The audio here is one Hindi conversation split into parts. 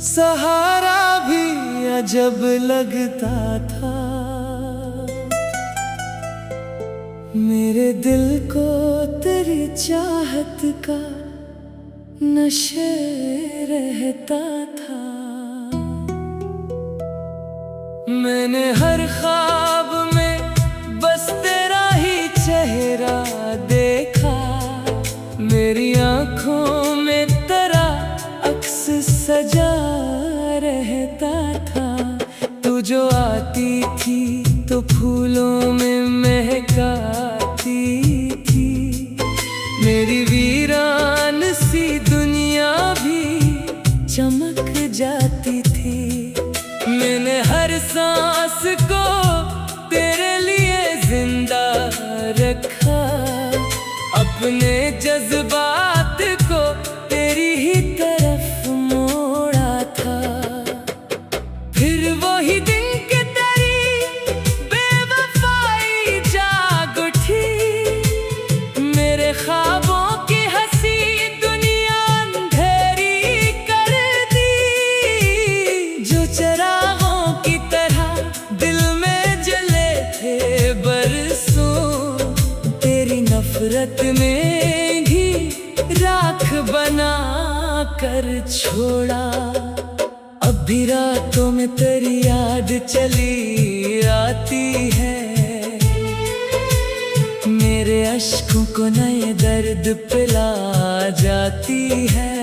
सहारा भी अजब लगता था। मेरे दिल को तेरी चाहत का नशे रहता था। मैंने हर ख्वाब में बस तेरा ही चेहरा देखा। मेरी आँखों में तेरा अक्स सजा रहता था। तू जो आती थी तो फूलों में महकाती थी। मेरी वीरान सी दुनिया भी चमक जाती थी। मैंने हर सांस को तेरे लिए जिंदा रखा। अपने जज्बात को तेरी ही तरफ मोड़ा था। फिर वही दिन के तेरी बेवफाई जाग उठी। मेरे ख्वाबों की हंसी दुनिया अंधेरी कर दी। जो चरागों की तरह दिल में जले थे बरसों, तेरी नफरत में भी राख बना कर छोड़ा। अब भी रातों में तेरी याद चली आती है। मेरे अश्कों को नए दर्द पिला जाती है।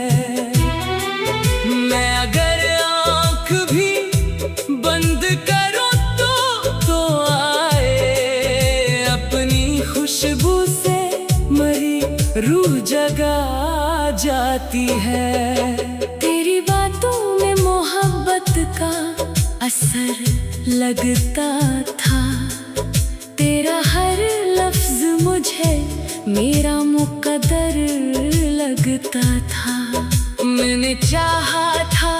मैं अगर आँख भी बंद करूं तो आए अपनी खुशबू से मरी रूह जगा जाती है। तेरी बातों में मोहब्बत का असर लगता था। तेरा हर लफ्ज मुझे मेरा मुकद्दर लगता था। मैंने चाहा था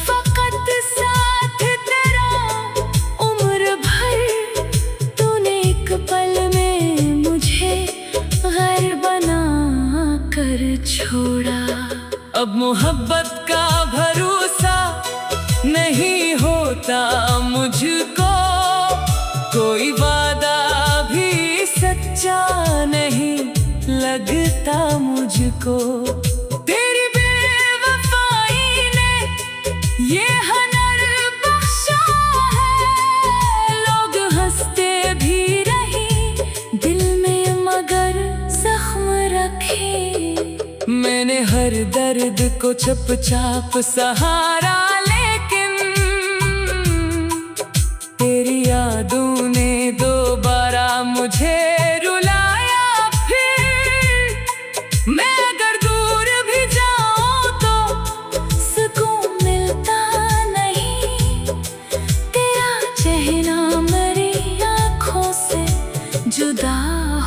फकत साथ तेरा उम्र भर। तूने एक पल में मुझे गैर बना कर छोड़ा। अब मोहब्बत का भरोसा नहीं होता मुझको। कोई वादा भी सच्चा नहीं लगता मुझको। तेरी बेवफाई ने ये हनर बख्शा है। लोग हंसते भी रहे दिल में मगर जख्म रखे। मैंने हर दर्द को चुपचाप सहारा, लेकिन तेरी यादों ने दोबारा मुझे रुलाया। फिर मैं अगर दूर भी जाऊं तो सुकून मिलता नहीं। तेरा चेहरा मेरी आँखों से जुदा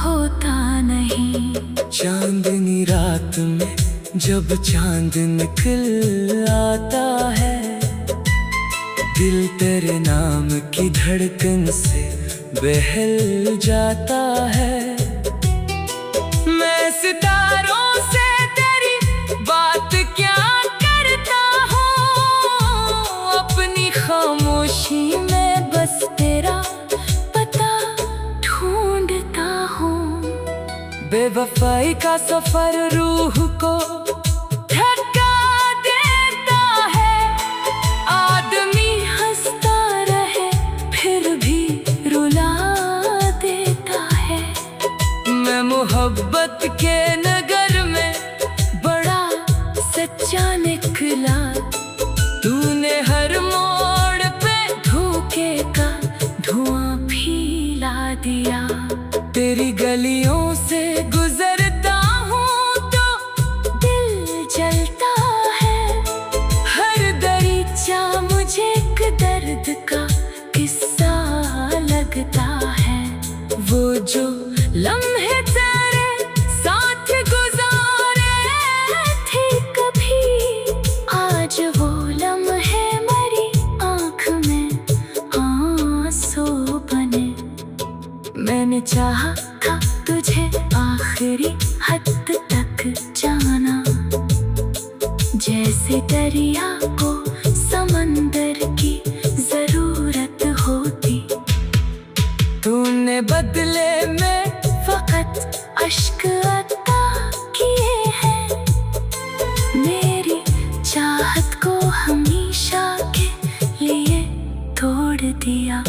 होता नहीं। चांदनी रात में जब चांद निकल आता है, दिल तेरे नाम की धड़कन से बहल जाता है। मैं सितारों से तेरी बात क्या करता हूँ। अपनी खामोशी में बस तेरा पता ढूंढता हूँ। बेवफाई का सफर रूह को धक्का देता है। आदमी हंसता रहे फिर भी रुला देता है। मैं मोहब्बत के नगर में बड़ा सच्चा निकला। तूने हर मोड़ पे धोखे का धुआं फैला दिया। तेरी गलियों से गुजरता हूँ तो दिल जलता है। हर दरीचा मुझे एक दर्द का किस्सा लगता है। वो जो लम्हे तेरे साथ गुजारे थे कभी, आज वो लम्हे मेरी आँख में आंसू बने। मैंने चाहा था तुझे आखिरी हद तक जाना। जैसे दरिया को बदले में फकत अश्क अता किए हैं। मेरी चाहत को हमेशा के लिए तोड़ दिया।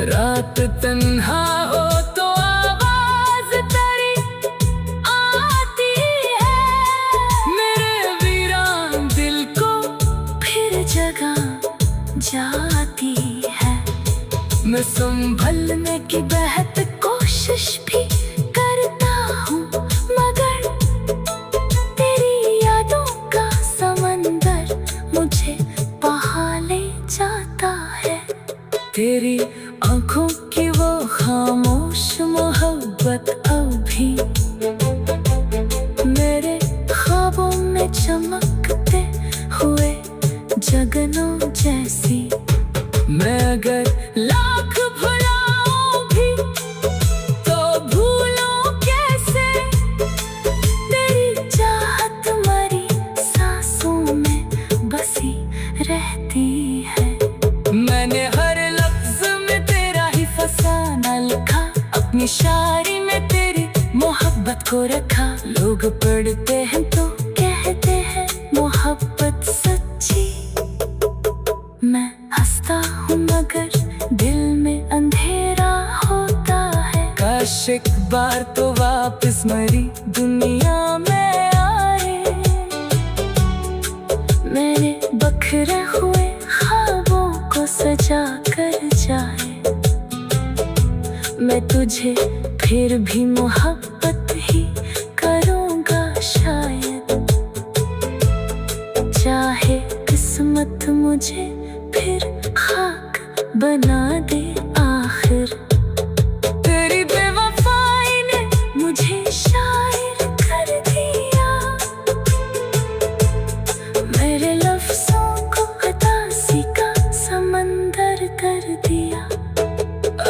रात तन्हा हो तो आवाज तेरी आती है। मेरे वीरान दिल को फिर जगह जाती है। मैं संभलने की बेहद कोशिश भी करता हूँ, मगर तेरी यादों का समंदर मुझे बहा ले जाता है। तेरी आँखों की वो खामोश मोहब्बत अभी मेरे ख्वाबों में चमकते हुए जगनों जैसी। मैं अगर लाख भुलाऊं भी तो भूलूं कैसे। तेरी चाहत मरी सांसों में बसी रहती है। मैंने हर लफ्ज में तेरा ही फसाना लिखा, अपनी शायरी में तेरी मोहब्बत को रखा। लोग पढ़ते हैं तो कहते हैं मोहब्बत सच्ची। मैं हंसता हूँ मगर दिल में अंधेरा होता है। काश एक बार तो वापस मरी दुनिया में आए। मेरे बखरे हुए ख्वाबों को सजा कर जाए। मैं तुझे फिर भी मोहब्बत ही करूँगा शायद। चाहे किस्मत मुझे फिर खाक बना दे आखिर। तेरी बेवफाई ने मुझे शायर कर दिया। मेरे लफ्जों को उदासी का समंदर कर दिया।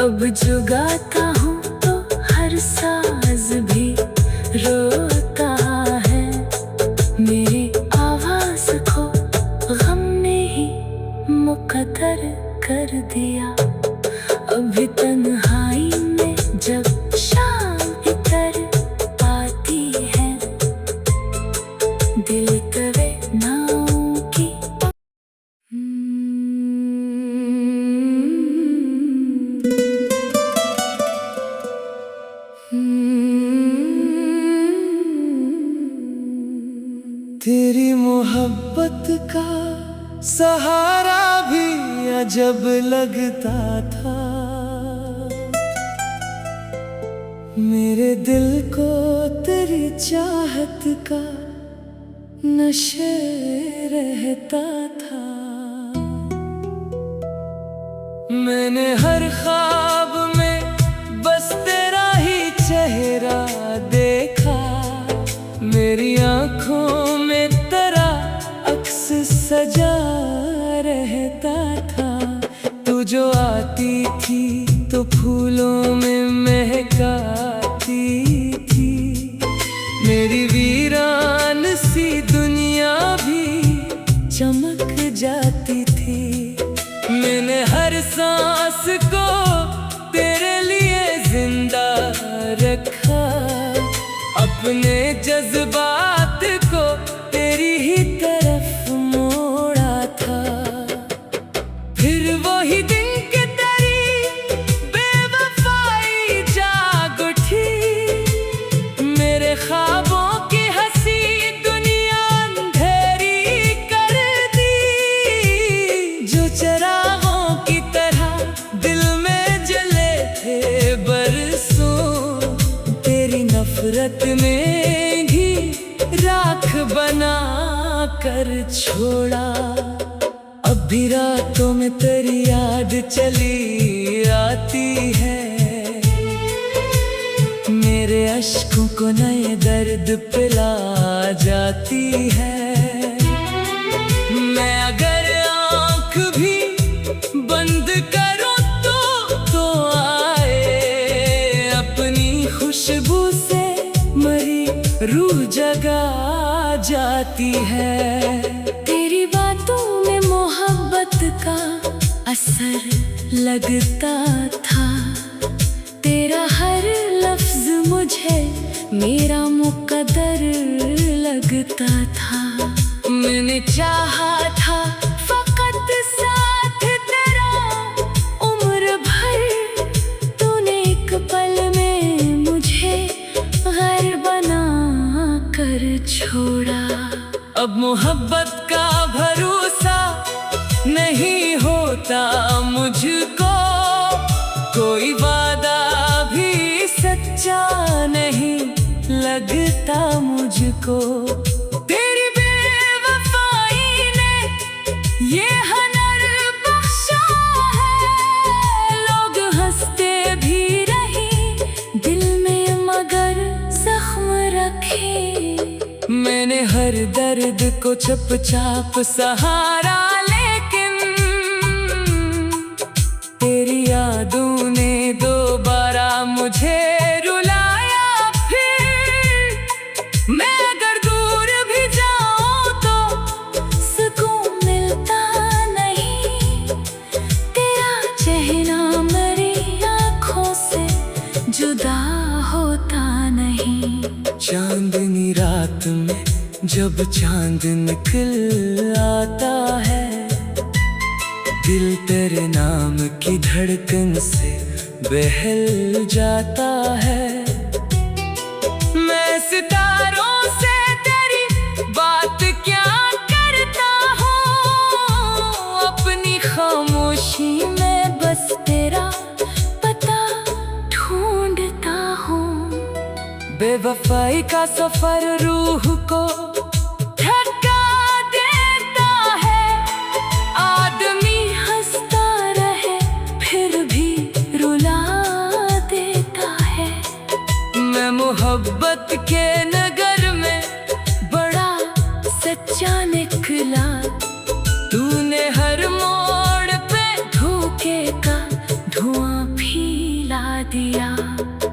अब जो गाता हूँ तो हर साज भी रोता है। मेरी आवाज को गम ने ही मुकद्दर कर दिया। अभी तन्हाई में जब शाम इतर आती है, दिल करे नाव की। तेरी मोहब्बत का सहारा भी अजब लगता था। मेरे दिल को तेरी चाहत का नशे रहता था। मैंने हर ख्वाब में बस तेरा ही चेहरा देखा। मेरी आँखों में तेरा अक्स सजा रहता था। तू जो आती थी तो फूलों में महकाती थी। मेरी वीरान सी दुनिया भी चमक जाती थी। मैंने हर सांस को तेरे लिए जिंदा रखा। अपने जज्बात को तेरी ही तरफ मोड़ा था। फिर वही दिन के तेरी बेवफाई जाग उठी। मेरे ख्वाबों की हंसी दुनिया अंधेरी कर दी। जो चरागों की तरह दिल में जले थे बरसों, तेरी नफरत ने भी राख बना कर छोड़ा। अब भी रातों में तेरी याद चली आती है। मेरे अश्कों को नए दर्द पिला जाती है। मैं अगर आँख भी बंद करूँ तो आए अपनी खुशबू से मरी रूह जगा जाती है। तेरी बातों में मोहब्बत का असर लगता था। तेरा हर लफ्ज मुझे मेरा मुकद्दर लगता था। मैंने चाहा था फकत साथ तेरा उम्र भर, तूने एक पल में मुझे गैर बना कर छोड़ा। अब मोहब्बत का भरोसा नहीं होता मुझको, कोई वादा भी सच्चा नहीं लगता मुझको। तेरी बेवफाई ने ये हनर बख्शा है, लोग हंसते भी रहे दिल में मगर जख्म रखे। मैंने हर दर्द को चुपचाप सहारा, लेकिन तेरी यादों ने दोबारा मुझे रुलाया। फिर मैं अगर दूर भी जाऊं तो सुकून मिलता नहीं, तेरा चेहरा मेरी आँखों से जुदा होता नहीं। चांदनी रात में जब चांद निकल आता है, दिल तेरे नाम की धड़कन से बहल जाता है। मैं सितारों से तेरी बात क्या करता हूँ, अपनी खामोशी में बस तेरा पता ढूंढता हूँ। बेवफाई का सफर रूह को थका देता है, आदमी हंसता रहे फिर भी रुला देता है। मैं मोहब्बत के नगर में बड़ा सच्चा निकला, तूने हर मोड़ पे धोखे का धुआं फैला दिया।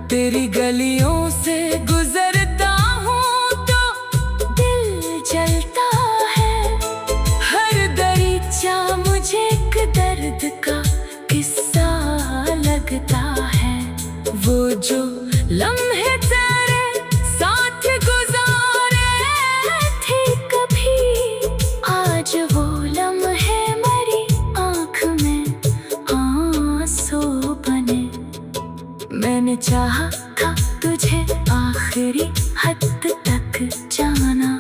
तेरी गलियों से गुजरता हूँ तो दिल जलता है, हर दरीचा मुझे एक दर्द का किस्सा लगता है। वो जो लम्हे तेरे साथ गुजारे थे कभी, आज वो लम्हे मेरी आँख में आंसू बने। मैंने चाहा था तुझे आखिरी हद तक जाना,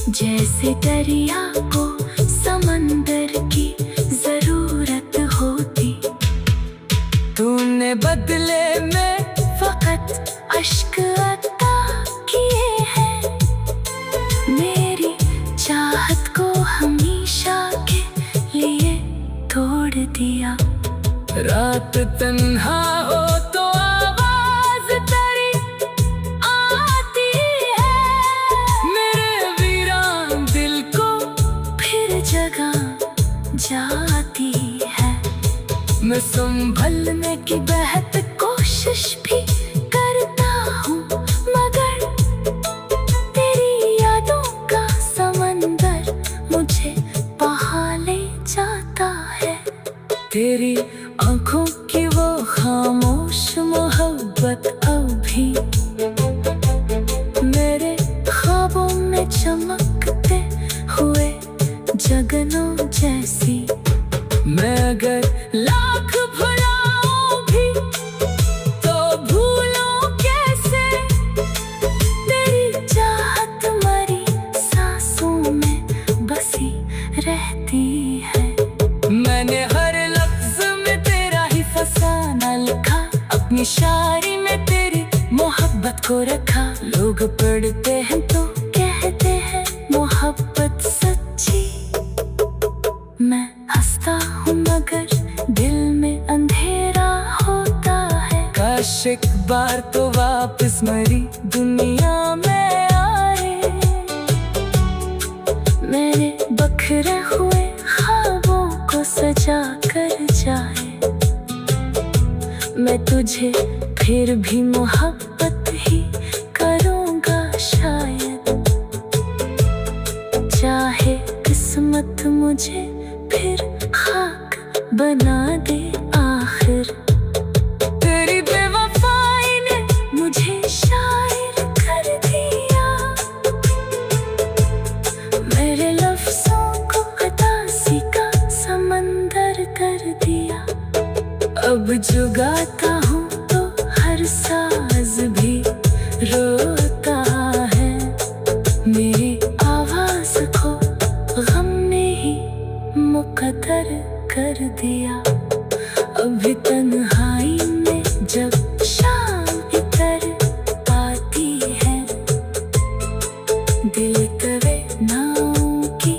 जैसे दरिया को समंदर की जरूरत होती। तूने बदले में फकत अश्क अता किए हैं, मेरी चाहत को हमेशा के लिए तोड़ दिया। रात तन्हा हो तो आवाज तेरी आती है, मेरे वीरान दिल को फिर जगह जाती है। मैं संभलने की बेहद कोशिश भी करता हूँ, मगर तेरी यादों का समंदर मुझे बहा ले जाता है। तेरी आँखों की वो खामोश मोहब्बत अभी मेरे ख्वाबों में चमकते हुए जगनों जैसी। मैं अगर लाख भुलाऊं भी तो भूलूं कैसे, तेरी चाहत मरी सांसों में बसी रहती है। मैंने हर लफ्ज में तेरा ही फसाना लिखा, अपनी शायरी में तेरी मोहब्बत को रखा। लोग पढ़ते हैं तो कहते हैं मोहब्बत सच्ची, मैं हंसता हूँ मगर दिल में अंधेरा होता है। काश एक बार तो वापस मेरी दुनिया में आए, मेरे बखरे हुए ख्वाबों को सजा कर जाए। मैं तुझे फिर भी मोहब्बत ही करूँगा शायद, चाहे किस्मत मुझे फिर खाक बना दे आखिर। तेरी अब जो गाता हूँ तो हर साज भी रोता है। मेरी आवाज को गम ने ही मुकद्दर कर दिया। अभी तन्हाई में जब शाम इतर आती है, दिल तवे नाव की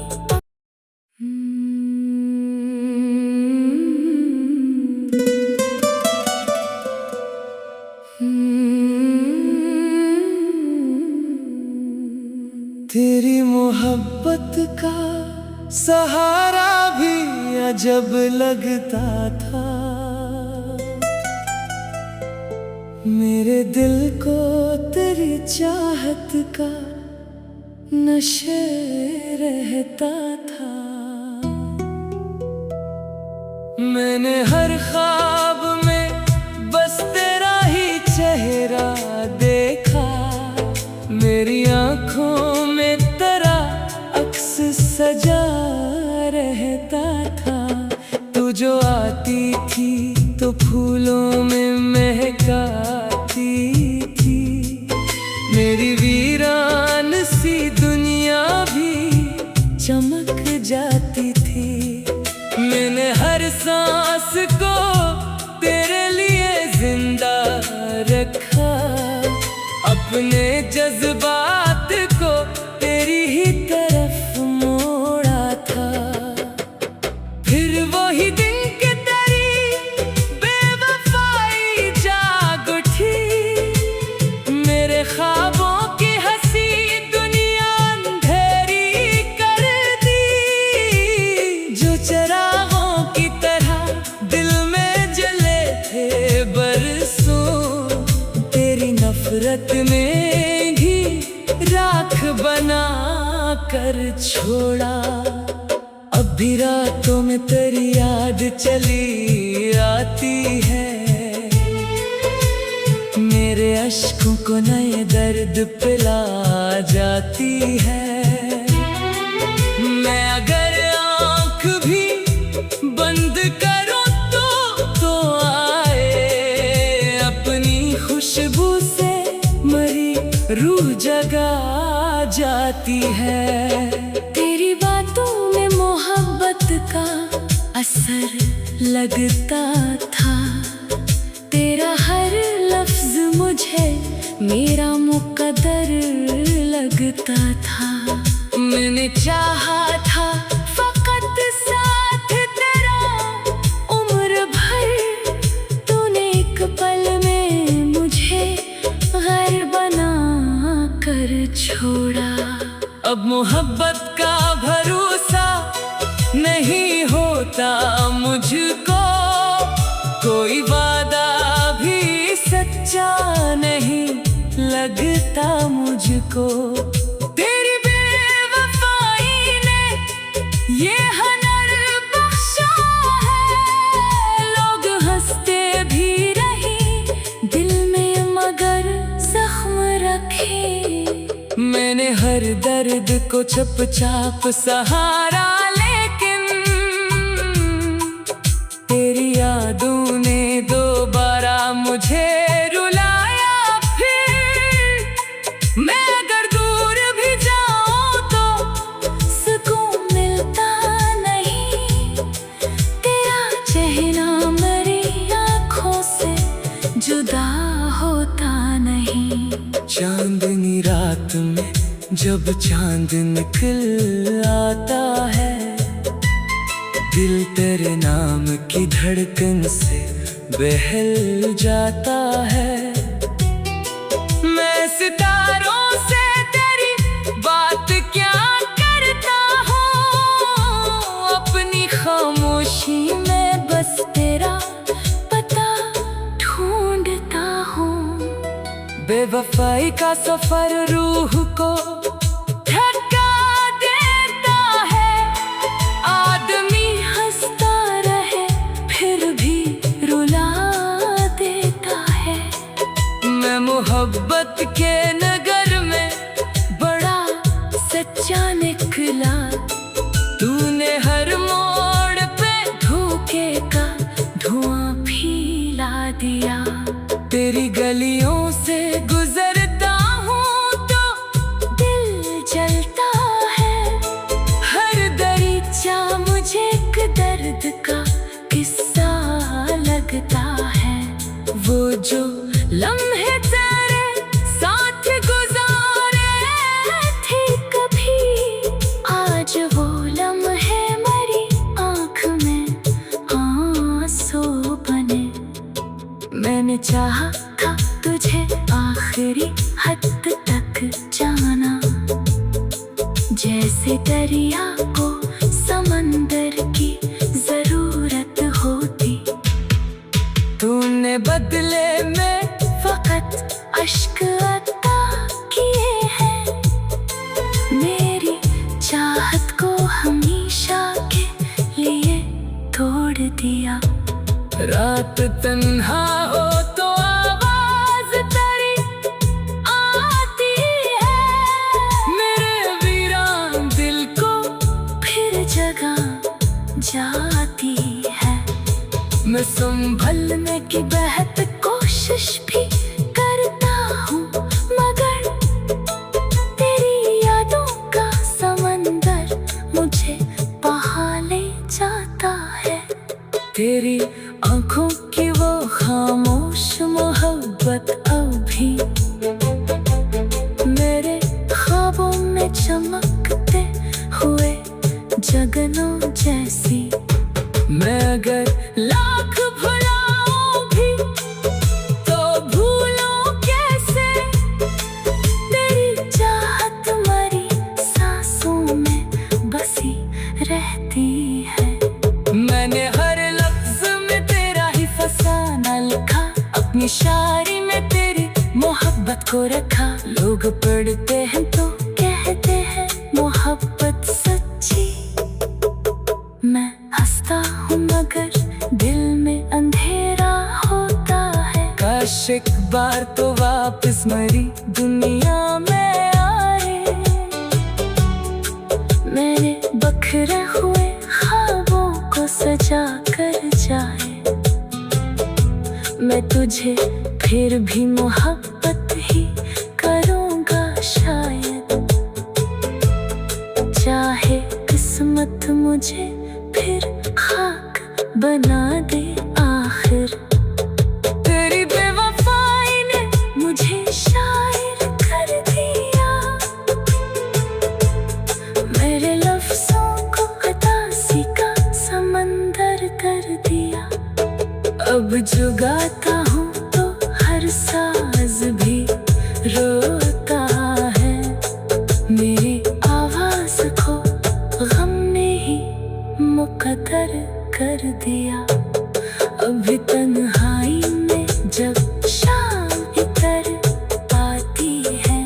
तेरी मोहब्बत का सहारा भी अजब लगता था। मेरे दिल को तेरी चाहत का नशे रहता था। मैंने हर ख्वाब में बस तेरा ही चेहरा देखा। मेरी आँखों में तेरा अक्स सजा रहता था। तू जो आती थी तो फूलों में महकाती थी। मेरी वीरान सी दुनिया भी चमक जाती थी। मैंने हर सांस को तेरे लिए जिंदा रखा। अपने जज्बात को तेरी ही तरफ मोड़ा था। फिर वही दिन के तेरी बेवफाई जाग उठी। मेरे ख्वाबों की हंसी दुनिया अंधेरी कर दी। जो चरागों की तरह दिल में जले थे बरसों, तेरी नफरत ने भी राख बना कर छोड़ा। अब भी रातों में तेरी याद चली आती है। मेरे अश्कों को नए दर्द पिला जाती है। मैं अगर आँख भी बंद करूँ तो आए अपनी खुशबू से मरी रूह जगा जाती है। तेरी बातों में मोहब्बत का असर लगता था। तेरा हर लफ्ज मुझे मेरा मुकद्दर लगता था। मैंने चाहा था फकत साथ तेरा उम्र भर। तूने एक पल में मुझे गैर बना कर छोड़ा। अब मोहब्बत का भरोसा नहीं होता मुझको। कोई वादा भी सच्चा नहीं लगता मुझको। तेरी बेवफाई ने ये हनर बख्शा है। लोग हंसते भी रहे दिल में मगर जख्म रखे। मैंने हर दर्द को चुपचाप सहारा, लेकिन तेरी यादों ने दोबारा मुझे रुलाया। फिर मैं अगर दूर भी जाऊं तो सुकून मिलता नहीं। तेरा चेहरा मेरी आँखों से जुदा होता नहीं। चांदनी रात में जब चांद निकल आता है, दिल तेरे नाम की धड़कन से बहल जाता है। मैं सितारों से तेरी बात क्या करता हूँ। अपनी खामोशी में बस तेरा पता ढूंढता हूँ। बेवफाई का सफर रूह को थका देता है। आदमी हंसता रहे फिर भी रुला देता है। मैं मोहब्बत के नगर में बड़ा सच्चा निकला। तूने हर मोड़ पे धोखे का धुआं भी मैंने चाहा था तुझे आखिरी हद तक जाना, जैसे दरिया को समंदर की जरूरत होती। तूने बदले में फकत अश्क अता किए हैं, मेरी चाहत को हमेशा के लिए तोड़ दिया। रात तन्हा हो तो आवाज तेरी आती है, मेरे वीरान दिल को फिर जगह जाती है। मैं संभलने की बेहद कोशिश भी करता हूँ, मगर तेरी यादों का समंदर मुझे बहा ले जाता है। तेरी आँखों की वो खामोश मोहब्बत अभी मेरे ख्वाबों में चमकते हुए जगनों जैसी। मैं अगर लाख भुलाऊं भी तो भूलूं कैसे, तेरी चाहत मरी सांसों में बसी रहती है। मैंने हर लफ्ज में तेरा ही फसाना लिखा, अपनी शायरी में तेरी मोहब्बत को रखा। लोग पढ़ते हैं तो कहते हैं मोहब्बत सच्ची, मैं हंसता हूँ मगर दिल में अंधेरा होता है। काश एक बार तो वापस मरी दुनिया में आए, मेरे बखरे हुए ख्वाबों को सजा कर जाए। मैं तुझे फिर भी मोहब्बत ही करूँगा शायद, चाहे किस्मत मुझे फिर खाक बना दे आखिर। तेरी बेवफाई ने मुझे शायर कर दिया, मेरे लफ्जों को अतासी का समंदर कर दिया। अब जो गाता हूँ तो हर साज भी रोता है, मेरी आवाज को गम ने ही मुकद्दर कर दिया। अभी तन्हाई में जब शाम इतर आती है,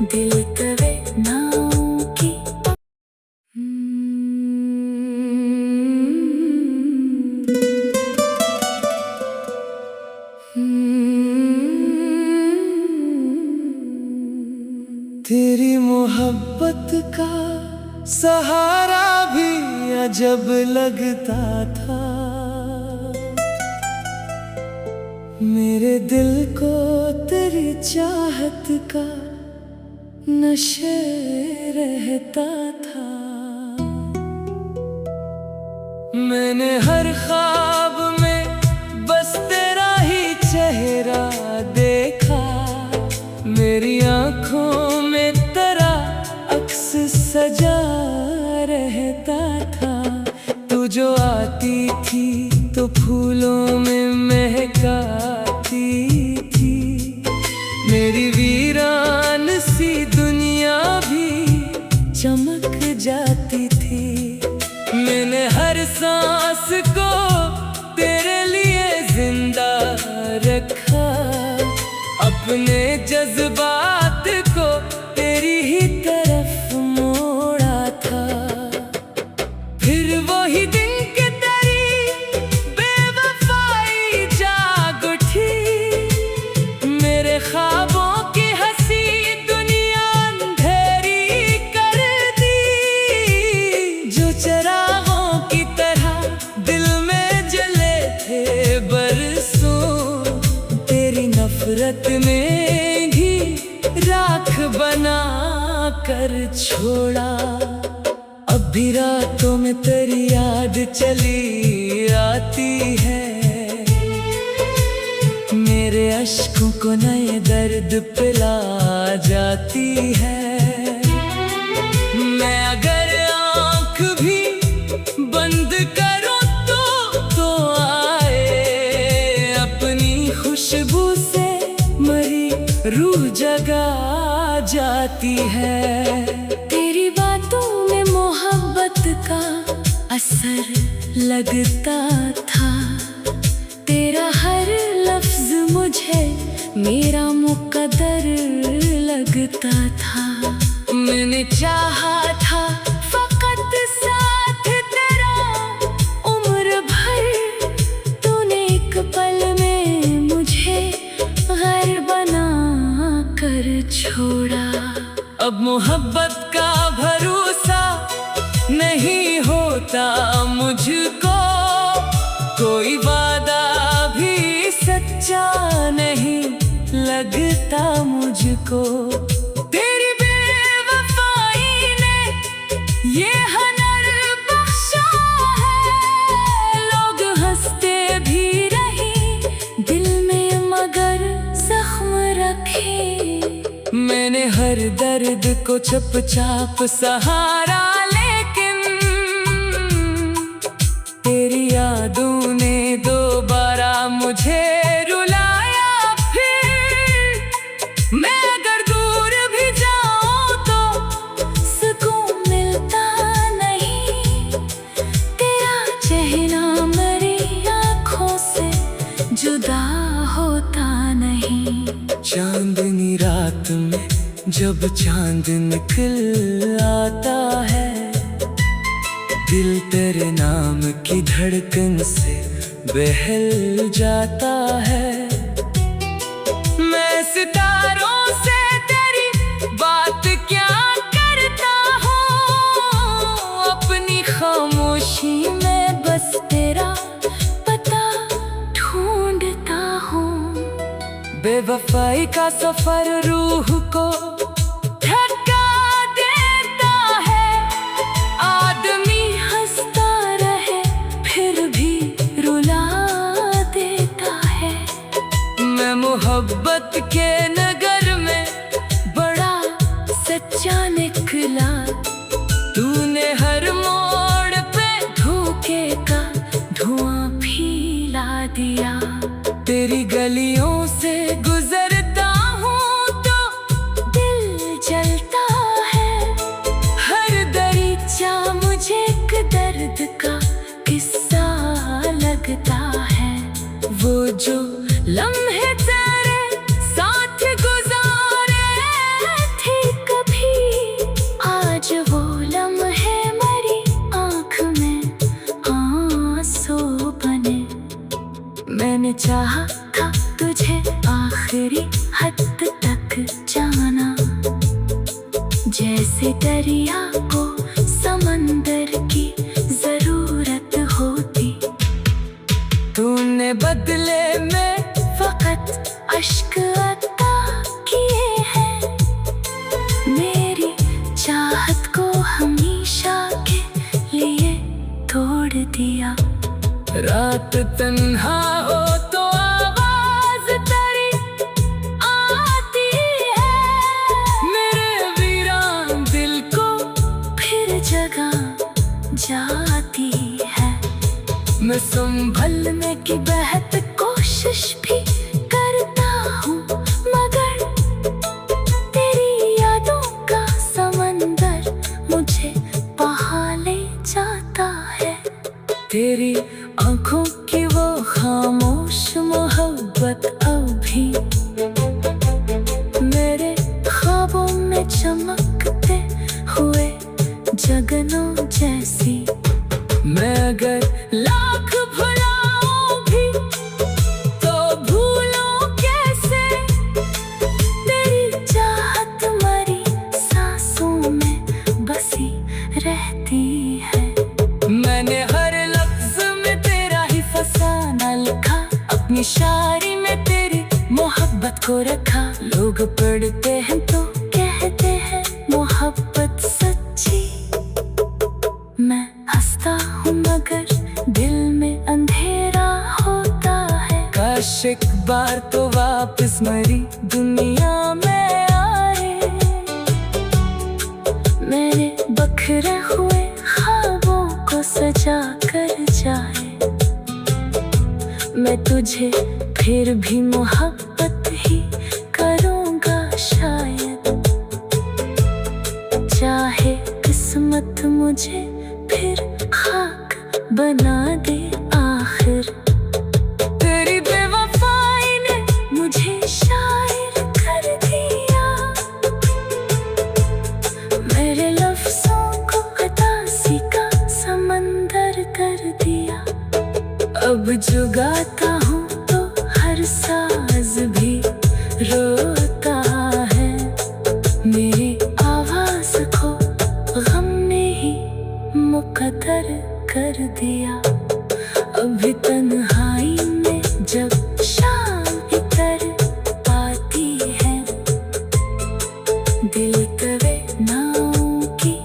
दिल तवे नाव की तेरी मोहब्बत का सहारा भी अजब लगता था, मेरे दिल को तेरी चाहत का नशे रहता था। मैंने हर ख्वाब में बस तेरा ही चेहरा देखा, मेरी आँखों में तेरा अक्स सजा रहता था। तू जो आती थी तो फूलों में महकाती थी, मेरी वीरान सी दुनिया भी चमक जाती थी। मैंने हर सांस को तेरे लिए जिंदा रखा, अपने जज्बात को तेरी ही तरफ मोड़ा था। फिर वही दिन के तेरी बेवफाई जाग उठी, मेरे ख्वाबों की हंसी दुनिया अंधेरी कर दी। जो चिरागों की तरह दिल में जले थे बरसों, तेरी नफरत ने भी राख बना कर छोड़ा। अब भी रातों में तेरी याद चली आती है, मेरे अश्कों को नए दर्द पिला जाती है। मैं अगर आँख भी बंद करूं तो आए है। तेरी बातों में मोहब्बत का असर लगता था, तेरा हर लफ्ज मुझे मेरा मुकद्दर लगता था। मैंने चाहा था फकत साथ तेरा उम्र भर, तूने एक पल में मुझे गैर बना कर छोड़ा। अब मोहब्बत का भरोसा नहीं होता मुझको, कोई वादा भी सच्चा नहीं लगता मुझको। तेरी बेवफाई ने ये हनर बख्शा है, लोग हंसते भी रही दिल में मगर जख्म रखे। मैंने हर दर्द को चुपचाप सहारा, लेकिन तेरी यादों ने दोबारा मुझे रुलाया। फिर मैं अगर दूर भी जाऊं तो सुकून मिलता नहीं, तेरा चेहरा मेरी आँखों से जुदा होता नहीं। चांदनी रात में जब चांद निकल आता है, दिल तेरे नाम की धड़कन से बहल जाता है। मैं सितारों से तेरी बात क्या करता हूँ, अपनी खामोशी में बस तेरा पता ढूंढता हूँ। बेवफाई का सफर रूह को मोहब्बत के नगर में बड़ा सच्चा निकला। तूने हर मोड़ पे धोखे का धुआं फैला दिया। तेरी गलियों से गुजरता हूँ तो दिल जलता है, हर दरीचा मुझे एक दर्द का किस्सा लगता है। वो जो लम्हे तेरे साथ गुजारे थे कभी, आज वो लम्हे मेरी आँख में आंसू बने। मैंने चाहा था तुझे आखिरी हद तक जाना, जैसे दरिया को समंदर की जरूरत होती। तूने बदले में फकत अश्क अता किए हैं, मेरी चाहत को हमेशा के लिए तोड़ दिया। रात तन्हा हो तो आवाज तेरी आती है, मेरे वीरान दिल को फिर जगह जाती है। मैं संभलने की बेहद कोशिश भी करता हूँ, मगर तेरी यादों का समंदर मुझे बहा ले जाता है। तेरी आँखों की वो खामोश मोहब्बत अभी मेरे ख्वाबों में चमकते हुए जगनों जैसी। मैं अगर लाख भुलाऊं भी तो भूलूं कैसे, तेरी चाहत मरी सांसों में बसी रहती है। मैंने हर लफ्ज में तेरा ही फसाना लिखा, अपनी शायरी में तेरी मोहब्बत को रखा। लोग पढ़ते हैं तो कहते हैं मोहब्बत सच्ची, मैं हंसता हूँ मगर दिल में अंधेरा होता है। काश एक बार तो वापस मेरी दुनिया में आए, मेरे बखरे हुए ख्वाबों को सजा कर जाए। मैं तुझे फिर भी मोहब्बत ही करूँगा शायद। मुझे फिर खाक बना दे आखिर। तेरी बेवफाई ने मुझे शायर कर दिया, मेरे लफ्जों को उदासी का समंदर कर दिया। अब जो गाता हूँ तो हर साज भी रोता है, मेरी आवाज को गम ने ही मुकद्दर कर दिया। अभी तन्हाई में जब शाम इतर आती है, दिल करे नाव की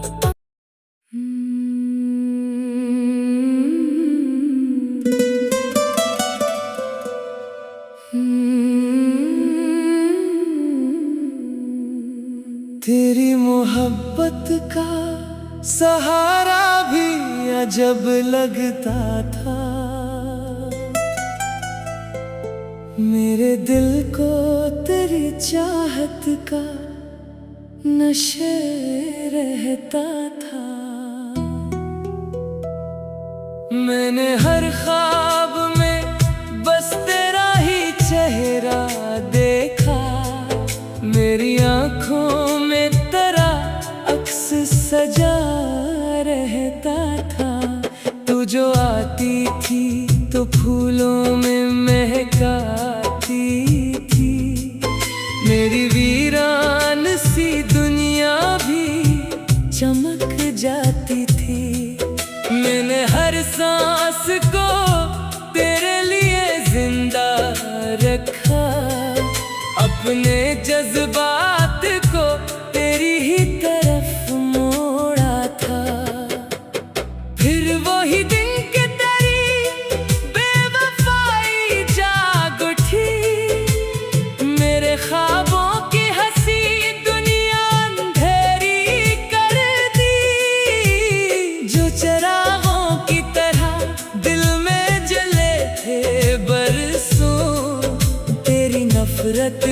तेरी मोहब्बत का सहारा भी अजब लगता था, मेरे दिल को तेरी चाहत का नशे रहता था। मैंने हर ख्वाब में बस तेरा ही चेहरा देखा, मेरी आँखों में तेरा अक्स सजा रहता था। तू जो आती थी तो फूलों में महकाती थी, मेरी वीरान सी दुनिया भी चमक जाती थी। मैंने हर सांस को तेरे लिए जिंदा रखा, अपने जज्बात को तेरी ही तरफ मोड़ा था। फिर वही दिन के तेरी बेवफाई जाग उठी, मेरे ख्वाबों की हंसी दुनिया अंधेरी कर दी। जो चिरागों की तरह दिल में जले थे बरसों, तेरी नफरत